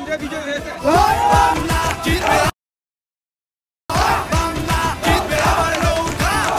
কেন্দ্রে বিজয় হয়েছে।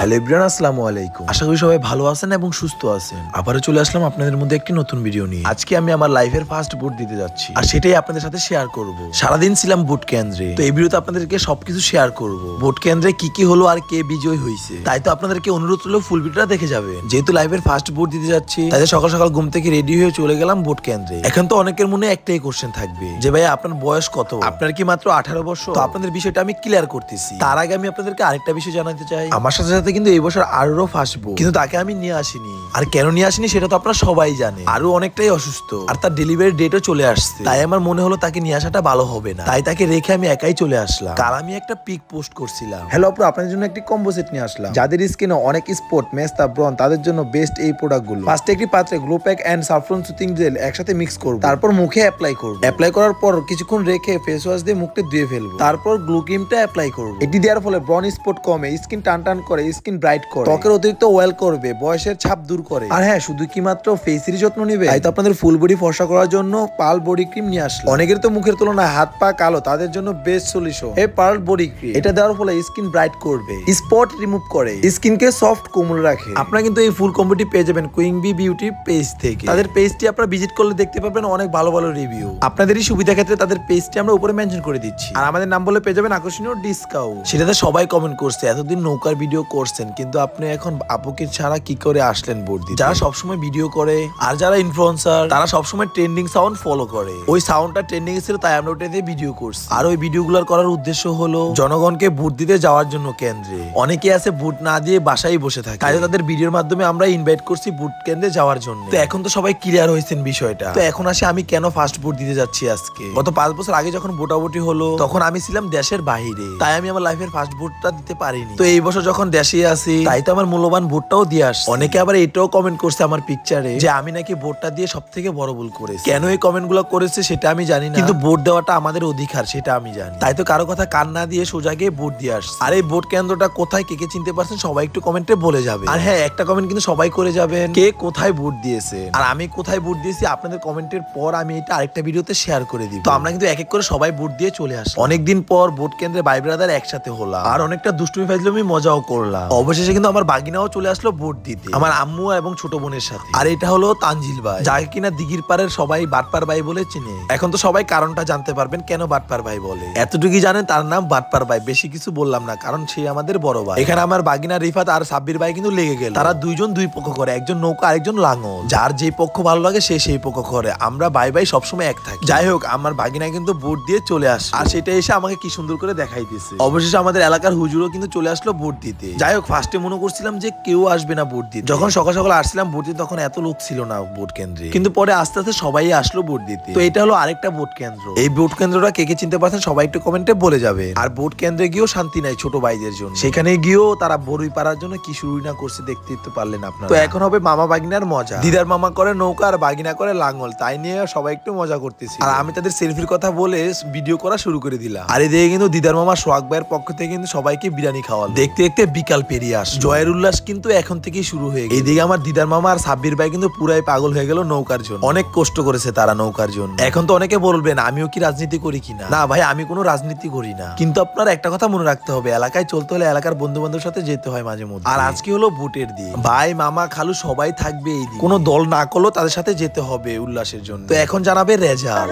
Hello everyone, আসসালামু আলাইকুম। আশা করি সবাই ভালো আছেন এবং সুস্থ আছেন। আবারও চলে আসলাম আপনাদের মধ্যে একটি নতুন ভিডিও নিয়ে। আজকে আমি আমার লাইফের ফার্স্ট বুট দিতে যাচ্ছি, আর সেটাই আপনাদের সাথে শেয়ার করব। সারাদিন ছিলাম বুট কেন্দ্রে, তো এই ভিডিওতে আপনাদেরকে সবকিছু শেয়ার করব। বুট কেন্দ্রে কি কি হলো আর কে বিজয় হয়েছে, তাই তো আপনাদেরকে অনুরোধ করলেও ফুল ভিডিওটা দেখে যাবেন। যেহেতু লাইফের ফার্স্ট বুট দিতে যাচ্ছি, তাই সকাল সকাল ঘুম থেকে রেডি হয়ে চলে গেলাম বুট কেন্দ্রে। এখন তো অনেকের মনে একটাই কোশ্চেন থাকবে যে ভাই আপনার বয়স কত, আপনার কি মাত্র 18 বছর? তো আপনাদের বিষয়টা আমি ক্লিয়ার করতেছি। তার আগে আমি আপনাদেরকে আরেকটা বিষয় জানাতে চাই। আমার সাথে সাথে কিন্তু এই বছর আরো ফার্স্ট বুট, কিন্তু তাকে আমি নিয়ে আসিনি। আর কেন নিয়ে আসিনি সেটা তো আপনারা সবাই জানে। আরো অনেকটাই অসুস্থ আর তার ডেলিভারি ডেটও চলে আসছে, তাই আমার মনে হলো তাকে নিয়ে আসাটা ভালো হবে না, তাই তাকে রেখে আমি একাই চলে আসলাম। কাল আমি একটা পিক পোস্ট করছিলাম, হ্যালো আপু, আপনাদের জন্য একটি কম্বো সেট নিয়ে আসলাম। যাদের স্কিনে অনেক স্পট, মেস্তা, ব্রন, তাদের জন্য বেস্ট এই প্রোডাক্টগুলো। ফার্স্টে একটি পাত্রে glow pack and saffron soothing gel একসাথে মিক্স করব, তারপর মুখে অ্যাপ্লাই করব। অ্যাপ্লাই করার পর কিছুক্ষণ রেখে ফেস ওয়াশ দিয়ে মুখটা ধুয়ে ফেলবো, তারপর গ্লো ক্রিমটা অ্যাপ্লাই করব। এটি দেওয়ার ফলে ব্রন স্পট কমে, স্কিন টান টান করে, স্কিন ব্রাইট করে, ত্বকের অতিরিক্ত অয়েল করবে, বয়সের ছাপ দূর করে। আর হ্যাঁ, শুধু কি মাত্র ফেসেরই যত্ন নেবে, তাই তো আপনাদের ফুল বডি ফর্সা করার জন্য পার্ল বডি ক্রিম নিয়ে আসলো। অনেকের তো মুখের তুলনায় হাত পা কালো, তাদের জন্য বেস্ট সলিউশন এই পার্ল বডি ক্রিম। এটা দেওয়ার ফলে স্কিন ব্রাইট করবে, স্পট রিমুভ করে, স্কিনকে সফট কোমল রাখে। আপনারা কিন্তু এই ফুল কম্বোটি পেয়ে যাবেন কুইং বি বিউটি পেজ থেকে। তাদের পেজটি আপনারা ভিজিট করলে দেখতে পাবেন অনেক ভালো ভালো রিভিউ। আপনাদেরই সুবিধা ক্ষেত্রে তাদের পেজটি আমরা উপরে মেনশন করে দিচ্ছি, আর আমাদের নাম বলে পেয়ে যাবেন আকর্ষণীয় ডিসকাউন্ট। সেটাতে সবাই কমেন্ট করছে এতদিন নৌকার ভিডিও করছেন, কিন্তু আপনি এখন আপুকে ছাড়া কি করে আসলেন বুট দিতে? যারা সবসময় ভিডিও করে আর যারা ইনফ্লুয়েন্সার, তারা সবসময় ট্রেন্ডিং সাউন্ড ফলো করে। ওই সাউন্ডটা ট্রেন্ডিং ছিল, তাই আমরা ওটা দিয়ে ভিডিও করছি। আর ওই ভিডিওগুলোর করার উদ্দেশ্য হলো জনগণকে ভোট দিতে যাওয়ার জন্য কেন্দ্রে। অনেকে আছে ভোট না দিয়ে বাসায় বসে থাকে, তাই তাদের ভিডিওর মাধ্যমে আমরা ইনভাইট করছি ভোট কেন্দ্রে যাওয়ার জন্য। তো এখন তো সবাই ক্লিয়ার হয়েছেন বিষয়টা। তো এখন আসে আমি কেন ফার্স্ট ভোট দিতে যাচ্ছি আজকে। গত 5 বছর আগে যখন ভোটাভুটি হলো, তখন আমি ছিলাম দেশের বাইরে, তাই আমি আমার লাইফের ফার্স্ট ভোটটা দিতে পারিনি। তো এই বছর যখন দেশে আসি, তাই তো আমার মূল্যবান ভোটটাও দিয়ে আসছি। অনেকে আবার এটাও কমেন্ট করছে আমার পিকচারে যে আমি নাকি ভোটটা দিয়ে সব থেকে বড় ভুল করেছি। কেন এই কমেন্ট গুলো করেছে সেটা আমি জানি না, কিন্তু ভোট দেওয়াটা আমাদের অধিকার সেটা আমি জানি। তাই তো কারো কথা কান না দিয়ে সোজা গিয়ে ভোট দিয়ে আসছে। আর এই ভোট কেন্দ্রটা কোথায়, কে কে চিনতে পারছেন সবাই একটু কমেন্টে বলে যাবে। আর হ্যাঁ, একটা কমেন্ট কিন্তু সবাই করে যাবেন, কে কোথায় ভোট দিয়েছে আর আমি কোথায় ভোট দিয়েছি। আপনাদের কমেন্টের পর আমি এটা আরেকটা ভিডিওতে শেয়ার করে দিব। তো আমরা কিন্তু এক এক করে সবাই ভোট দিয়ে চলে আসি। অনেকদিন পর ভোট কেন্দ্রে ভাই ব্রাদার একসাথে হলাম, আর অনেকটা দুষ্টুমি ফাজলামি মজাও করলাম। অবশেষে কিন্তু আমার বাগিনাও চলে আসলো ভোট দিতে, আমার আম্মু এবং ছোট বোনের সাথে। আর এটা হলো তানজিল ভাই, যাকে কিনা দিঘির পাড়ের সবাই বাটপার ভাই বলে চিনে। এখন তো সবাই কারণটা জানতে পারবেন কেন বাটপার ভাই বলে। এতটুকুই জানেন তার নাম বাটপার ভাই, বেশি কিছু বললাম না, কারণ সে আমাদের বড় ভাই। এখানে আমার বাগিনা রিফাত আর সাব্বির ভাই কিন্তু লেগে গেল। তারা দুইজন দুই পক্ষ করে, একজন নৌকা আরেকজন লাঙল। যার যে পক্ষ ভালো লাগে সে সেই পক্ষ করে, আমরা ভাই ভাই সবসময় এক থাকি। যাই হোক, আমার বাগিনা কিন্তু ভোট দিয়ে চলে আসে, আর সেটা এসে আমাকে কি সুন্দর করে দেখাই দিয়েছে। অবশেষে আমাদের এলাকার হুজুরও কিন্তু চলে আসলো ভোট দিতে। যাই হোক, ফার্স্টে মনে করছিলাম যে কেউ আসবে না ভোট দিতে। যখন সকাল সকাল আসছিলাম ভোট দিতে, তখন এত লোক ছিল না ভোট কেন্দ্রে, কিন্তু পরে আস্তে আস্তে সবাই আসলো ভোট দিতে। তো এটা হলো আরেকটা ভোট কেন্দ্র। এই ভোট কেন্দ্রটা কে কে চিনতে পারছেন সবাই একটু কমেন্টে বলে যাবে। আর ভোট কেন্দ্রে গিয়েও শান্তি নাই ছোট ভাইদের জন্য, সেখানে গিয়েও তারা বড়ই পাড়ার জন্য কি শুরুই না করছে দেখতে তো পারলেন আপনারা। তো এখন হবে মামা বাগিনার মজা। দিদার মামা করে নৌকা আর বাগিনা করে লাঙ্গল, তাই নিয়ে সবাই একটু মজা করতেছি। আর আমি তাদের সেলফির কথা বলে ভিডিও করা শুরু করে দিলাম। আর এদিকে কিন্তু দিদার মামা সোহাগ ভাইয়ের পক্ষ থেকে কিন্তু সবাইকে বিরিয়ানি খাওয়াল। দেখতে দেখতে বিকাল পেরিয়ে আস, জয়ের উল্লাস কিন্তু এখন থেকেই শুরু হয়ে গেছে। এইদিকে আমার দিদার মামা আর সাব্বির ভাই কিন্তু পুরাই পাগল হয়ে গেল নৌকার জন্য। অনেক কষ্ট করেছে তারা নৌকার জন্য। এখন তো অনেকে বলবেন আমিও কি রাজনীতি করি কিনা। না ভাই, আমি কোনো রাজনীতি করি না, কিন্তু আপনার একটা কথা মনে রাখতে হবে, এলাকায় চলতে হলে এলাকার বন্ধু বান্ধবের সাথে যেতে হয় মাঝে মধ্যে। আর আজকে হলো ভোটের দিন, ভাই মামা খালু সবাই থাকবে এই দিন। কোনো দল না করলেও তাদের সাথে যেতে হবে উল্লাসের জন্য। তো এখন জানাবে রেজাল্ট।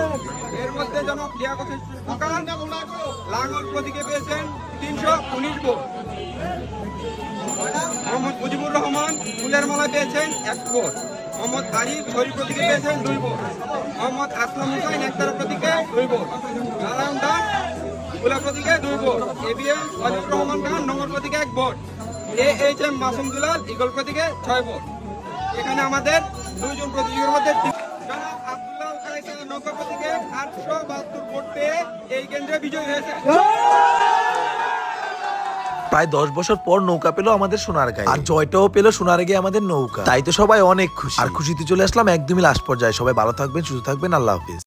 এর মধ্যে লাঙ্গল প্রতীকে পেয়েছেন 319 ভোট। মোহাম্মদ মুজিবুর রহমান ফুলের মালা পেয়েছেন 1 ভোট। মোহাম্মদ আরিফ ছড়ি প্রতীকে পেয়েছেন 2 ভোট। মোহাম্মদ আসলাম হুসাইন একতারা প্রতীকে 2 ভোট। নারায়ণ দাস গোলা প্রতীকে 2 ভোট। এবিএম ওয়াজিবুর রহমান খান নগর প্রতীকে 1 ভোট। AHM মাসুম দুলাল ইগল প্রতীকে 6 ভোট। এখানে আমাদের দুইজন প্রতিযোগীর মধ্যে নৌকা প্রতীকে 872 ভোট পেয়ে এই কেন্দ্রে বিজয়ী হয়েছে। প্রায় 10 বছর পর নৌকা পেলো আমাদের সোনারগাঁয়ে, আর জয়টাও পেলো সোনারগাঁয়ে আমাদের নৌকা। তাই তো সবাই অনেক খুশি, আর খুশিতে চলে আসলাম একদমই লাস্ট পর্যায়ে। সবাই ভালো থাকবেন, সুস্থ থাকবেন, আল্লাহ হাফেজ।